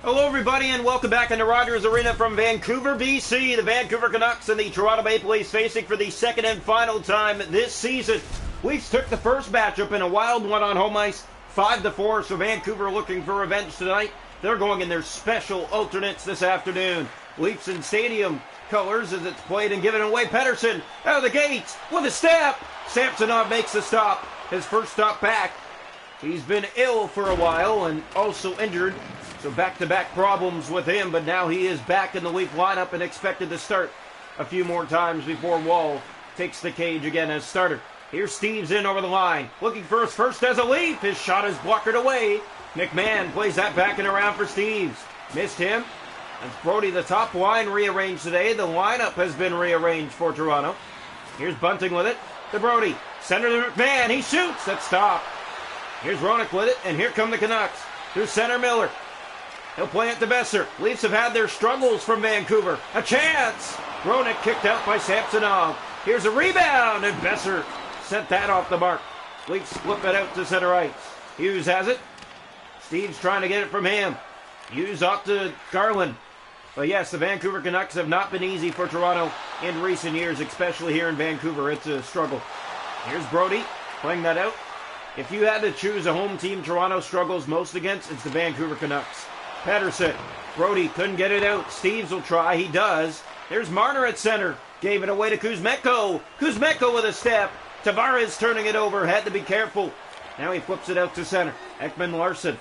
Hello everybody and welcome back into Rogers Arena from Vancouver, BC. The Vancouver Canucks and the Toronto Maple Leafs facing for the second and final time this season. Leafs took the first matchup in a wild one on home ice, 5-4, so Vancouver looking for revenge tonight. They're going in their special alternates this afternoon. Leafs in stadium colors as it's played and given away. Pettersson out of the gates with a step. Samsonov makes the stop, his first stop back. He's been ill for a while and also injured, so back-to-back problems with him, but now he is back in the Leaf lineup and expected to start a few more times before Wall takes the cage again as starter. Here's Steves in over the line, looking for his first as a Leaf. His shot is blocked away. McMahon plays that back and around for Steves. Missed him. That's Brody, the top line rearranged today. The lineup has been rearranged for Toronto. Here's Bunting with it to Brody. Center to McMahon. He shoots. That's stopped. Here's Roenick with it, and here come the Canucks. Through center Miller. He'll play it to Besser. Leafs have had their struggles from Vancouver. A chance! Roenick kicked out by Samsonov. Here's a rebound, and Besser sent that off the mark. Leafs flip it out to center ice. Hughes has it. Steve's trying to get it from him. Hughes off to Garland. But yes, the Vancouver Canucks have not been easy for Toronto in recent years, especially here in Vancouver. It's a struggle. Here's Brody playing that out. If you had to choose a home team Toronto struggles most against, it's the Vancouver Canucks. Pettersson. Brody couldn't get it out. Steves will try. He does. There's Marner at center. Gave it away to Kuzmenko. Kuzmenko with a step. Tavares turning it over. Had to be careful. Now he flips it out to center. Ekman-Larsson.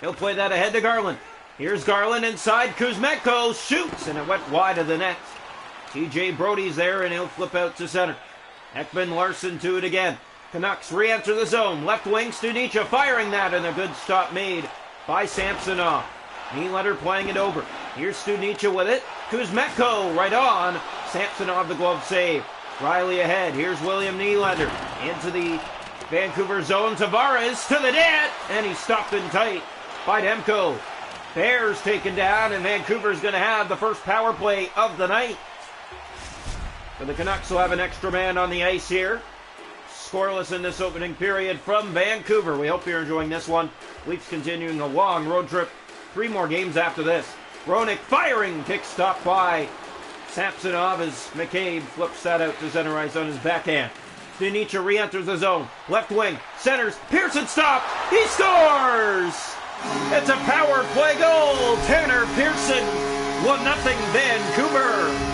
He'll play that ahead to Garland. Here's Garland inside. Kuzmenko shoots, and it went wide of the net. TJ Brody's there, and he'll flip out to center. Ekman-Larsson to it again. Canucks re-enter the zone. Left wing, Studnicka firing that, and a good stop made by Samsonov. Nylander playing it over. Here's Studnicka with it. Kuzmenko right on. Samsonov the glove save. Riley ahead. Here's William Nylander into the Vancouver zone. Tavares to the net, and he's stopped in tight by Demko. Bears taken down, and Vancouver's going to have the first power play of the night. So the Canucks will have an extra man on the ice here. Scoreless in this opening period from Vancouver. We hope you're enjoying this one. Leafs continuing a long road trip. 3 more games after this. Roenick firing. Kick stopped by Samsonov as McCabe flips that out to center ice on his backhand. Studnicka re-enters the zone. Left wing. Centers. Pearson stopped. He scores! It's a power play goal. Tanner Pearson. 1-0 Vancouver.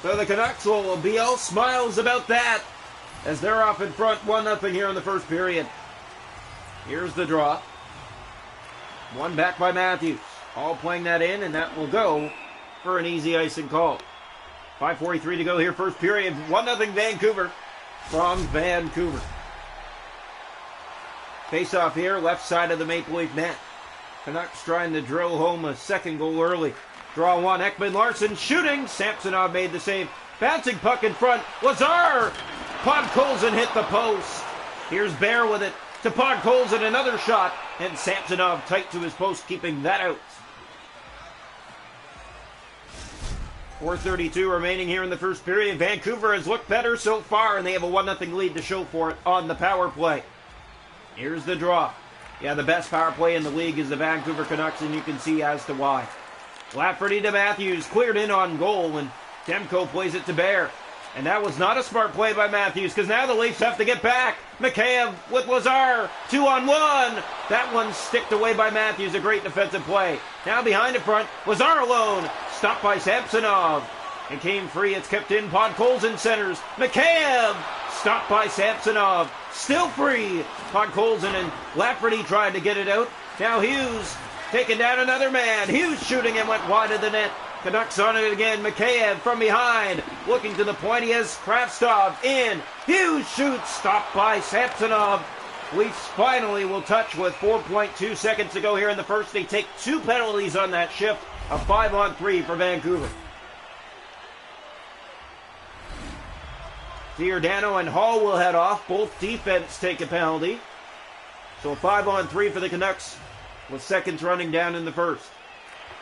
So the Canucks will be all smiles about that as they're off in front 1-0 here in the first period. Here's the draw. One back by Matthews. All playing that in, and that will go for an easy icing call. 5:43 to go here, first period. 1-0 Vancouver from Vancouver. Face off here, left side of the Maple Leaf net. Canucks trying to drill home a second goal early. Draw one, Ekman-Larsson shooting. Samsonov made the save. Bouncing puck in front. Lazar! Podkolzin hit the post. Here's Bear with it to Podkolzin. Another shot. And Samsonov tight to his post, keeping that out. 4:32 remaining here in the first period. Vancouver has looked better so far, and they have a 1-0 lead to show for it on the power play. Here's the draw. Yeah, the best power play in the league is the Vancouver Canucks, and you can see as to why. Lafferty to Matthews, cleared in on goal, and Demko plays it to Bear. And that was not a smart play by Matthews, because now the Leafs have to get back. McCabe with Lazar, 2-on-1. That one sticked away by Matthews, a great defensive play. Now behind the front, Lazar alone, stopped by Samsonov. It came free, it's kept in, Podkolzin centers. McCabe, stopped by Samsonov. Still free, Podkolzin, and Lafferty tried to get it out. Now Hughes taking down another man. Hughes shooting and went wide of the net. Canucks on it again. McCabe from behind. Looking to the point. He has Kravtsov in. Hughes shoots. Stopped by Samsonov. Leafs finally will touch with 4.2 seconds to go here in the first. They take 2 penalties on that shift. A 5-on-3 for Vancouver. Giordano and Hall will head off. Both defense take a penalty. So a 5-on-3 for the Canucks, with seconds running down in the first.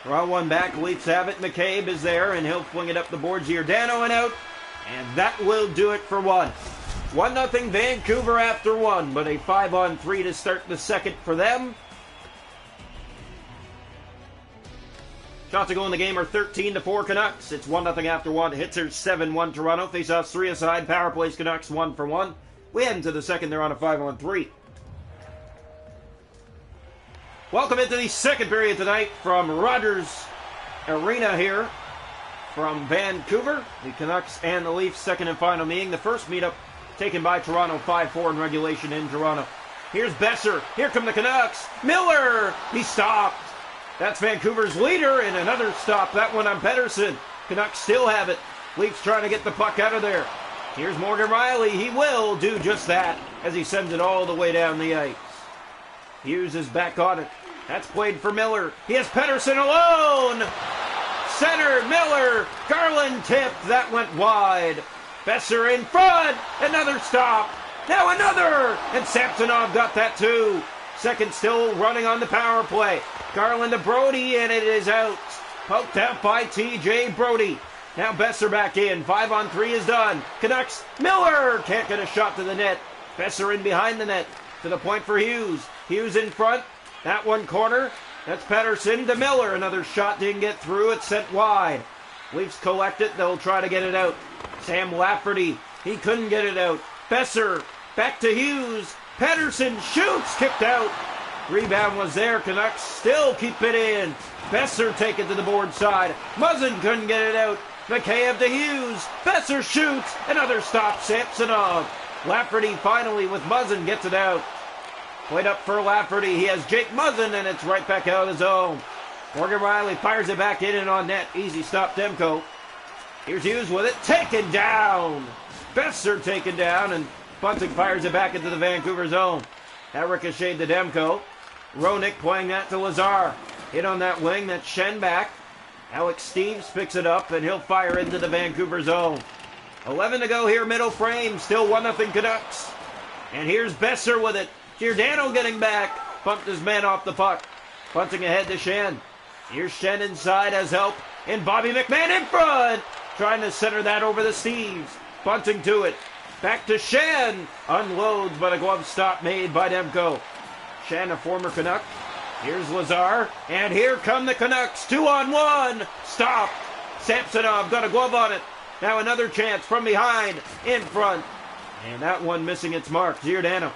Draw one back, Leafs have it. McCabe is there, and he'll fling it up the boards. Giordano and out, and that will do it for one. 1-0 Vancouver after one, but a 5-on-3 to start the second for them. Shots to go in the game are 13-4 Canucks. It's 1-0 after one. Hits are 7-1 Toronto. Faceoffs 3 aside. Power plays Canucks 1-for-1. We head into the second. They're on a 5-on-3. Welcome into the second period tonight from Rogers Arena here from Vancouver. The Canucks and the Leafs second and final meeting. The first meetup taken by Toronto 5-4 in regulation in Toronto. Here's Besser. Here come the Canucks. Miller. He stopped. That's Vancouver's leader, and another stop. That one on Pettersson. Canucks still have it. Leafs trying to get the puck out of there. Here's Morgan Rielly. He will do just that as he sends it all the way down the ice. Hughes is back on it. That's played for Miller. He has Pettersson alone. Center, Miller. Garland tipped. That went wide. Besser in front. Another stop. Now another. And Samsonov got that too. Second still running on the power play. Garland to Brody, and it is out. Poked out by T.J. Brody. Now Besser back in. 5-on-3 is done. Canucks. Miller can't get a shot to the net. Besser in behind the net. To the point for Hughes. Hughes in front. That one corner. That's Pettersson to Miller. Another shot didn't get through. It's sent wide. Leafs collect it. They'll try to get it out. Sam Lafferty. He couldn't get it out. Besser. Back to Hughes. Pettersson shoots. Kicked out. Rebound was there. Canucks still keep it in. Besser take it to the board side. Muzzin couldn't get it out. Mikheyev to Hughes. Besser shoots. Another stop. Samsonov. Lafferty finally with Muzzin gets it out. Played up for Lafferty. He has Jake Muzzin, and it's right back out of his own. Morgan Rielly fires it back in and on net. Easy stop, Demko. Here's Hughes with it. Taken down. Besser taken down, and Bunting fires it back into the Vancouver zone. That ricocheted to Demko. Roenick playing that to Lazar. Hit on that wing. That's Shen back. Alex Steves picks it up, and he'll fire into the Vancouver zone. 11 to go here, middle frame. Still 1-0 Canucks. And here's Besser with it. Giordano getting back. Bumped his man off the puck. Bunting ahead to Shen. Here's Shen inside as help. And Bobby McMahon in front. Trying to center that over the Steves. Bunting to it. Back to Shen. Unloads, but a glove stop made by Demko. Shen, a former Canuck. Here's Lazar. And here come the Canucks. 2-on-1. Stop. Samsonov got a glove on it. Now another chance from behind. In front. And that one missing its mark. Giordano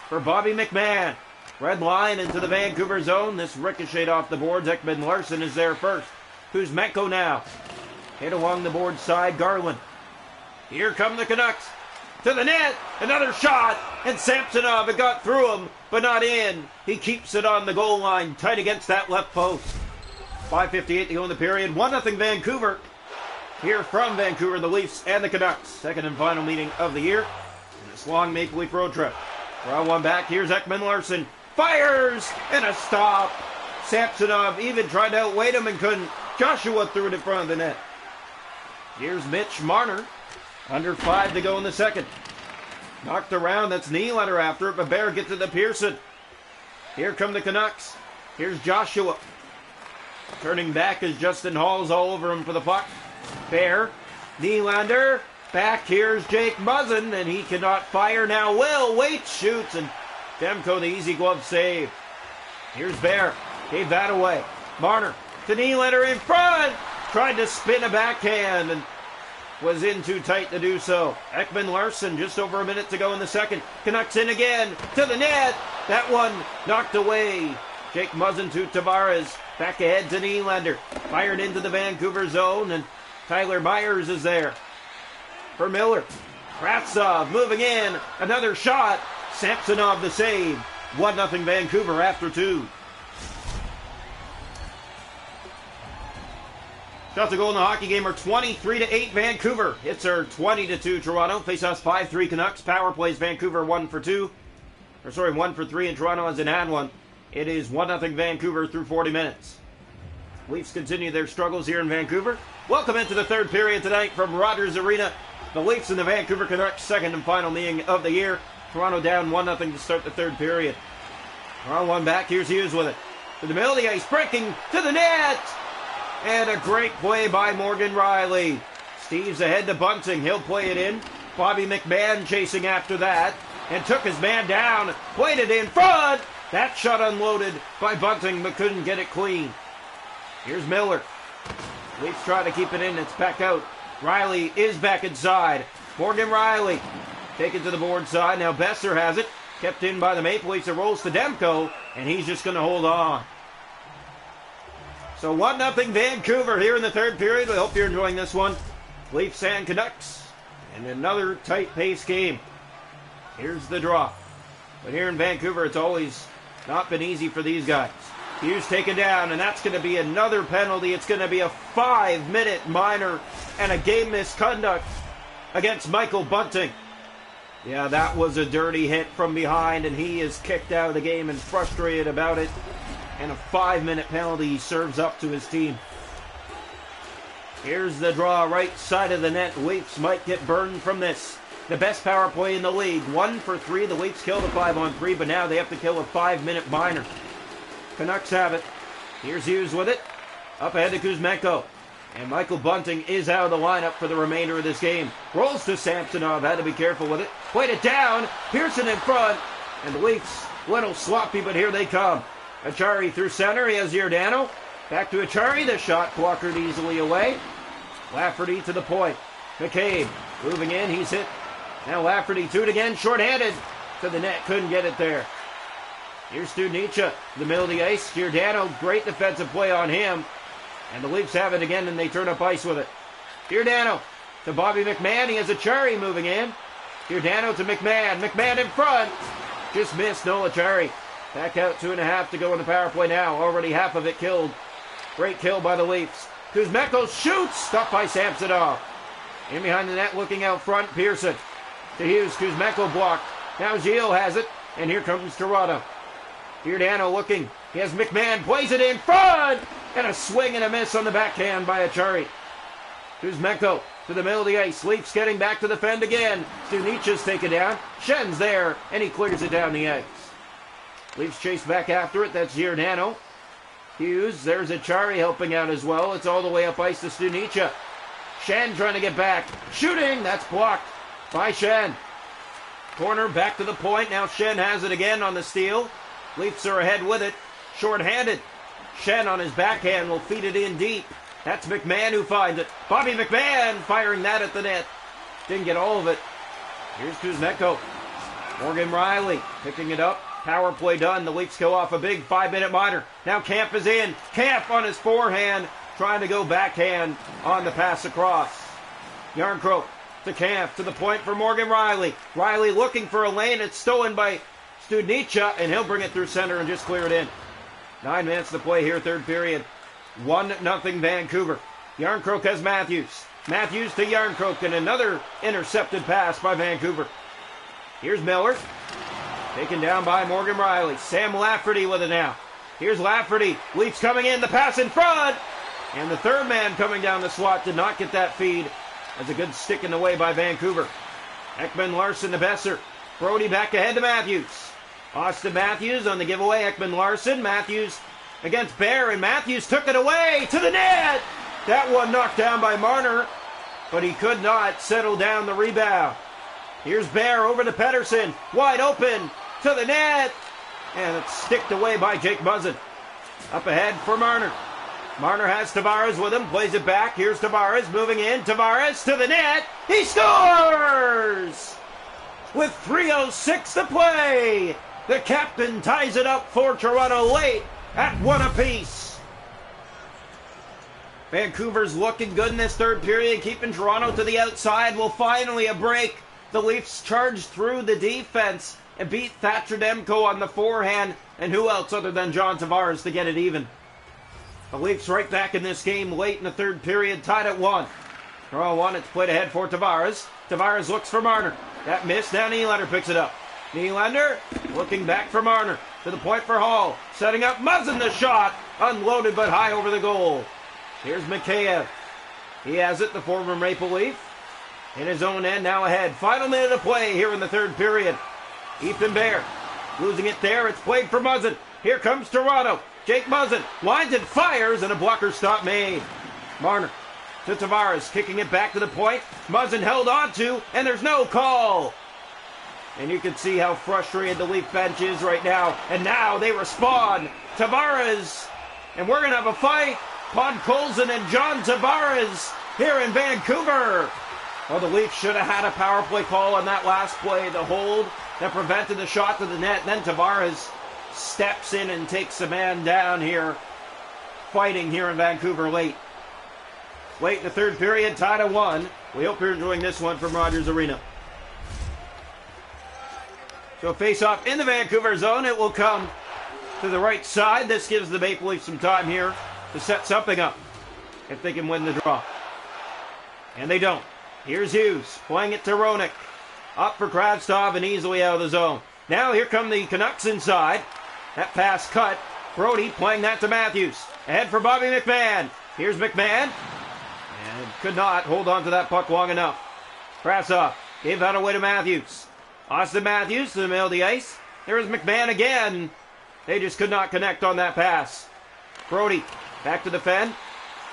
for Bobby McMahon. Red line into the Vancouver zone. This ricocheted off the boards. Ekman Larson is there first. Kuzmenko now. Hit along the board side. Garland. Here come the Canucks. To the net. Another shot. And Samsonov, it got through him, but not in. He keeps it on the goal line. Tight against that left post. 5:58 to go in the period. 1-0 Vancouver. Here from Vancouver, the Leafs and the Canucks. Second and final meeting of the year. In this long Maple Leaf road trip. Round one back. Here's Ekman Larson. Fires! And a stop. Samsonov even tried to outweight him and couldn't. Joshua threw it in front of the net. Here's Mitch Marner. Under 5 to go in the second. Knocked around. That's Nylander after it, but Bear gets it to Pearson. Here come the Canucks. Here's Joshua. Turning back as Justin Hall's all over him for the puck. Bear. Nylander. Back. Here's Jake Muzzin, and he cannot fire now. Will waits, shoots, and Demko the easy glove save. Here's Bear. Gave that away. Marner to Nylander in front. Tried to spin a backhand and was in too tight to do so. Ekman Larson, just over a minute to go in the second. Canucks in again to the net. That one knocked away. Jake Muzzin to Tavares. Back ahead to Nylander. Fired into the Vancouver zone, and Tyler Myers is there for Miller. Kravtsov moving in. Another shot. Samsonov the save. 1-0 Vancouver after 2. Shots to goal in the hockey game are 23-8 Vancouver. Hits are 20-2 Toronto. Faceoffs 5-3 Canucks. Power plays Vancouver 1 for 3, and Toronto hasn't had one. It is 1-0 Vancouver through 40 minutes. Leafs continue their struggles here in Vancouver. Welcome into the third period tonight from Rogers Arena. The Leafs and the Vancouver Canucks second and final meeting of the year. Toronto down 1-0 to start the third period. Toronto one back. Here's Hughes with it. To the middle of the ice. Breaking to the net. And a great play by Morgan Rielly. Steve's ahead to Bunting. He'll play it in. Bobby McMahon chasing after that and took his man down, played it in front. That shot unloaded by Bunting but couldn't get it clean. Here's Miller. Leafs try to keep it in. It's back out. Riley is back inside. Morgan Riley taken to the board side. Now Besser has it. Kept in by the Maple Leafs. It rolls to Demko, and he's just going to hold on. So 1-0 Vancouver here in the third period. We hope you're enjoying this one. Leafs and Canucks. And another tight-paced game. Here's the draw. But here in Vancouver, it's always not been easy for these guys. Hughes taken down, and that's going to be another penalty. It's going to be a 5-minute minor and a game misconduct against Michael Bunting. Yeah, that was a dirty hit from behind, and he is kicked out of the game and frustrated about it. And a 5-minute penalty he serves up to his team. Here's the draw, right side of the net. Leafs might get burned from this. The best power play in the league. 1 for 3. The Leafs killed a 5-on-3, but now they have to kill a 5-minute minor. Canucks have it. Here's Hughes with it. Up ahead to Kuzmenko. And Michael Bunting is out of the lineup for the remainder of this game. Rolls to Samsonov. Had to be careful with it. Played it down. Pearson in front. And the Leafs, a little sloppy, but here they come. Achari through center. He has Giordano. Back to Achari. The shot blockered easily away. Lafferty to the point. McCabe moving in. He's hit. Now Lafferty to it again. Short-handed to the net. Couldn't get it there. Here's Studnicka, the middle of the ice. Giordano, great defensive play on him. And the Leafs have it again, and they turn up ice with it. Giordano to Bobby McMahon. He has Achari moving in. Giordano to McMahon. McMahon in front. Just missed. No Achari. Back out 2.5 to go in the power play now. Already half of it killed. Great kill by the Leafs. Kuzmenko shoots. Stopped by Samsonov. In behind the net, looking out front. Pearson to Hughes. Kuzmenko blocked. Now Gilles has it. And here comes Toronto. Giordano looking. He has McMahon. Plays it in front. And a swing and a miss on the backhand by Achari. Kuzmenko to the middle of the ice. Leafs getting back to the fend again. Studnicka's taken down. Schen's there. And he clears it down the ice. Leafs chase back after it. That's Giordano. Hughes. There's Achari helping out as well. It's all the way up ice to Studnicka. Schenn trying to get back. Shooting. That's blocked by Schenn. Corner back to the point. Now Schenn has it again on the steal. Leafs are ahead with it. Short-handed. Schenn on his backhand will feed it in deep. That's McMahon who finds it. Bobby McMahon firing that at the net. Didn't get all of it. Here's Kuzmenko. Morgan Riley picking it up. Power play done. The Leafs go off a big 5-minute minor. Now Camp is in. Camp on his forehand. Trying to go backhand on the pass across. Yarncroke to Camp. To the point for Morgan Riley. Riley looking for a lane. It's stolen by Studnicka, and he'll bring it through center and just clear it in. 9 minutes to play here, third period. 1-0 Vancouver. Yarncroke has Matthews. Matthews to Yarncroke, and another intercepted pass by Vancouver. Here's Miller. Taken down by Morgan Riley. Sam Lafferty with it now. Here's Lafferty. Leafs coming in. The pass in front. And the third man coming down the slot did not get that feed. That's a good stick in the way by Vancouver. Ekman Larson to Besser. Brody back ahead to Matthews. Austin Matthews on the giveaway. Ekman Larson. Matthews against Bear, and Matthews took it away to the net. That one knocked down by Marner, but he could not settle down the rebound. Here's Bear over to Pettersson. Wide open to the net. And it's sticked away by Jake Muzzin. Up ahead for Marner. Marner has Tavares with him. Plays it back. Here's Tavares moving in. Tavares to the net. He scores! With 3:06 to play. The captain ties it up for Toronto late at 1 apiece. Vancouver's looking good in this third period, keeping Toronto to the outside. Will finally a break. The Leafs charged through the defense and beat Thatcher Demko on the forehand. And who else other than John Tavares to get it even? The Leafs right back in this game late in the third period, tied at 1. Draw 1, it's played ahead for Tavares. Tavares looks for Marner. That miss, now Nylander picks it up. Nylander looking back for Marner. To the point for Hall. Setting up Muzzin the shot. Unloaded but high over the goal. Here's Mikheyev. He has it, the former Maple Leaf. In his own end, now ahead. Final minute of play here in the third period. Ethan Bear losing it there. It's played for Muzzin. Here comes Toronto. Jake Muzzin winds and fires, and a blocker stop made. Marner to Tavares, kicking it back to the point. Muzzin held on to, and there's no call. And you can see how frustrated the Leaf bench is right now. And now they respond. Tavares, and we're going to have a fight. Podkolzin and John Tavares here in Vancouver. Well, the Leafs should have had a power play call on that last play, the hold that prevented the shot to the net. Then Tavares steps in and takes the man down here, fighting here in Vancouver late. Late in the third period, tied at 1. We hope you're enjoying this one from Rogers Arena. So face-off in the Vancouver zone. It will come to the right side. This gives the Maple Leafs some time here to set something up if they can win the draw. And they don't. Here's Hughes playing it to Roenick. Up for Kravtsov and easily out of the zone. Now here come the Canucks inside. That pass cut. Brody playing that to Matthews. Ahead for Bobby McMahon. Here's McMahon. And could not hold on to that puck long enough. Kravtsov gave that away to Matthews. Austin Matthews to the middle of the ice. There's McMahon again. They just could not connect on that pass. Brody back to defend.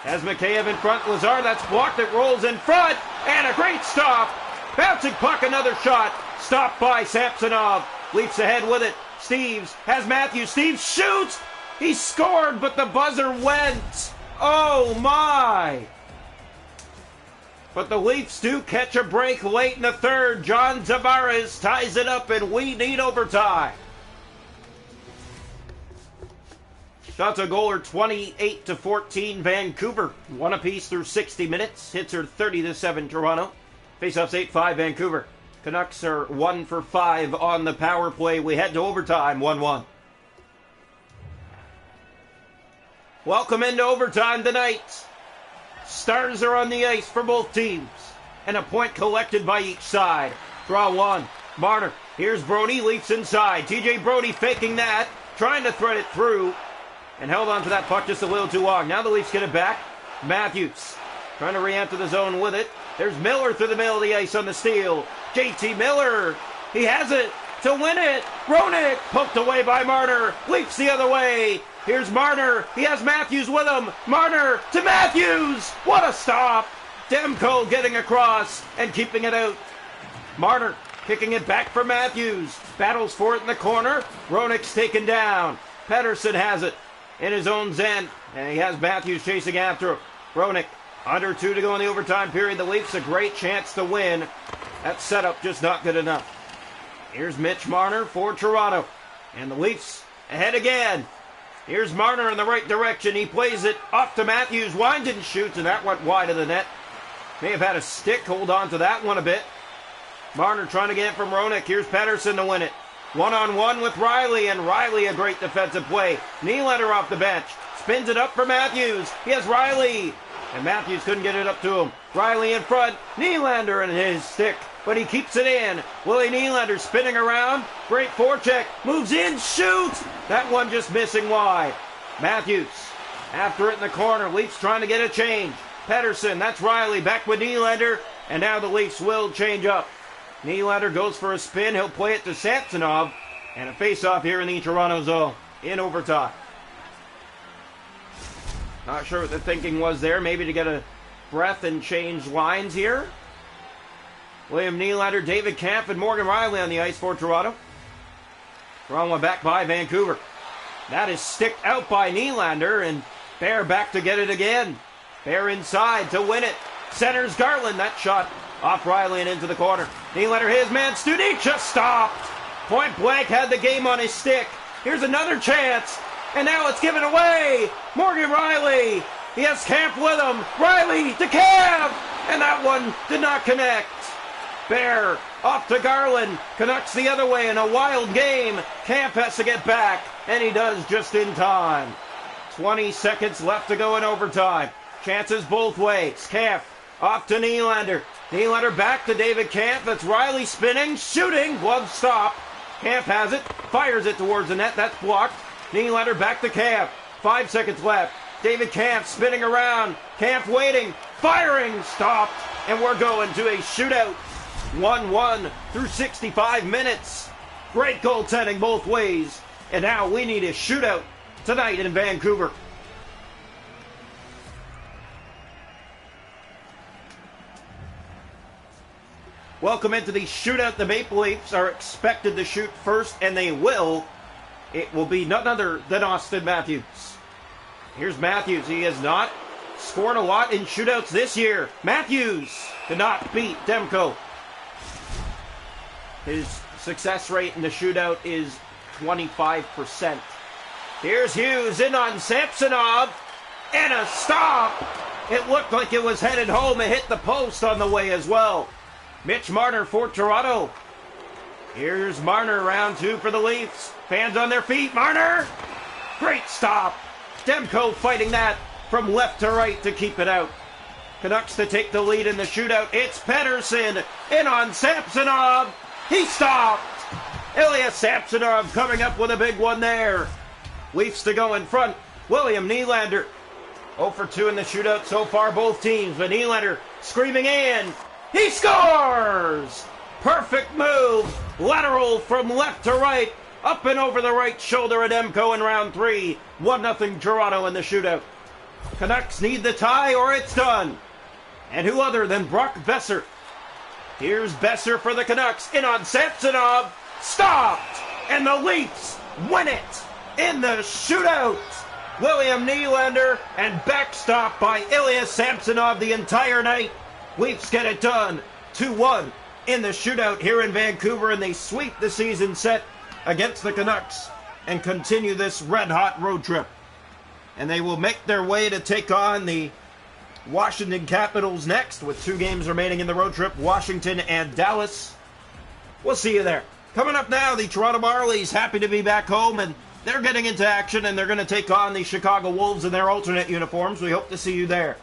Has Mikheyev in front. Lazar, that's blocked. It rolls in front. And a great stop. Bouncing puck, another shot. Stopped by Samsonov. Leafs ahead with it. Steves has Matthews. Steves shoots. He scored, but the buzzer went. Oh, my. But the Leafs do catch a break late in the third. John Tavares ties it up, and we need overtime. Shots on goal are 28-14 Vancouver. One apiece through 60 minutes. Hits are 30-7 Toronto. Faceoffs 8-5 Vancouver. Canucks are 1 for 5 on the power play. We head to overtime 1-1. Welcome into overtime tonight. Stars are on the ice for both teams. And a point collected by each side. Draw one. Marner. Here's Brody. Leafs inside. TJ Brody faking that. Trying to thread it through. And held on to that puck just a little too long. Now the Leafs get it back. Matthews trying to re-enter the zone with it. There's Miller through the middle of the ice on the steal. JT Miller. He has it to win it. Roenick poked away by Marner. Leafs the other way. Here's Marner. He has Matthews with him. Marner to Matthews. What a stop. Demko getting across and keeping it out. Marner kicking it back for Matthews. Battles for it in the corner. Roenick's taken down. Pettersson has it in his own end. And he has Matthews chasing after him. Roenick under 2 to go in the overtime period. The Leafs a great chance to win. That setup just not good enough. Here's Mitch Marner for Toronto. And the Leafs ahead again. Here's Marner in the right direction. He plays it off to Matthews. Winden shoots, and that went wide of the net. May have had a stick. Hold on to that one a bit. Marner trying to get it from Roenick. Here's Pettersson to win it. One-on-one with Riley, and Riley a great defensive play. Nylander off the bench. Spins it up for Matthews. He has Riley. And Matthews couldn't get it up to him. Riley in front. Nylander and his stick. But he keeps it in. Willie Nylander spinning around. Great forecheck. Moves in. Shoots. That one just missing wide. Matthews after it in the corner. Leafs trying to get a change. Pettersson. That's Riley. Back with Nylander. And now the Leafs will change up. Nylander goes for a spin. He'll play it to Samsonov. And a face-off here in the Toronto zone. In overtime. Not sure what the thinking was there. Maybe to get a breath and change lines here. William Nylander, David Kampf, and Morgan Riley on the ice for Toronto. Wrong one back by Vancouver. That is sticked out by Nylander, and Bear back to get it again. Bear inside to win it. Centers Garland. That shot off Riley and into the corner. Nylander, his man, Studnicka stopped. Point blank had the game on his stick. Here's another chance. And now it's given away. Morgan Riley. He has Kampf with him. Riley to Kampf. And that one did not connect. Bear off to Garland. Canucks the other way in a wild game. Kampf has to get back. And he does just in time. 20 seconds left to go in overtime. Chances both ways. Kampf off to Nylander. Nylander back to David Kampf. That's Riley spinning. Shooting. Glove stop. Kampf has it. Fires it towards the net. That's blocked. Nylander back to Kampf. 5 seconds left. David Kampf spinning around. Kampf waiting. Firing. Stopped. And we're going to a shootout. 1-1 through 65 minutes. Great goaltending both ways. And now we need a shootout tonight in Vancouver. Welcome into the shootout. The Maple Leafs are expected to shoot first, and they will. It will be none other than Austin Matthews. Here's Matthews. He has not scored a lot in shootouts this year. Matthews cannot beat Demko. His success rate in the shootout is 25%. Here's Hughes in on Samsonov. And a stop. It looked like it was headed home. It hit the post on the way as well. Mitch Marner for Toronto. Here's Marner, round 2 for the Leafs. Fans on their feet. Marner! Great stop. Demko fighting that from left to right to keep it out. Canucks to take the lead in the shootout. It's Pettersson in on Samsonov. He stopped. Ilya Samsonov coming up with a big one there. Leafs to go in front. William Nylander 0 for 2 in the shootout so far, both teams. But Nylander screaming in. He scores! Perfect move. Lateral from left to right. Up and over the right shoulder of Demko in round 3. 1-0 Toronto in the shootout. Canucks need the tie or it's done. And who other than Brock Besser? Here's Besser for the Canucks. In on Samsonov. Stopped! And the Leafs win it in the shootout. William Nylander and backstop by Ilya Samsonov the entire night. Leafs get it done. 2-1 in the shootout here in Vancouver, and they sweep the season set against the Canucks and continue this red-hot road trip. And they will make their way to take on the Washington Capitals next, with 2 games remaining in the road trip, Washington and Dallas. We'll see you there. Coming up now, the Toronto Marlies happy to be back home, and they're getting into action, and they're going to take on the Chicago Wolves in their alternate uniforms. We hope to see you there.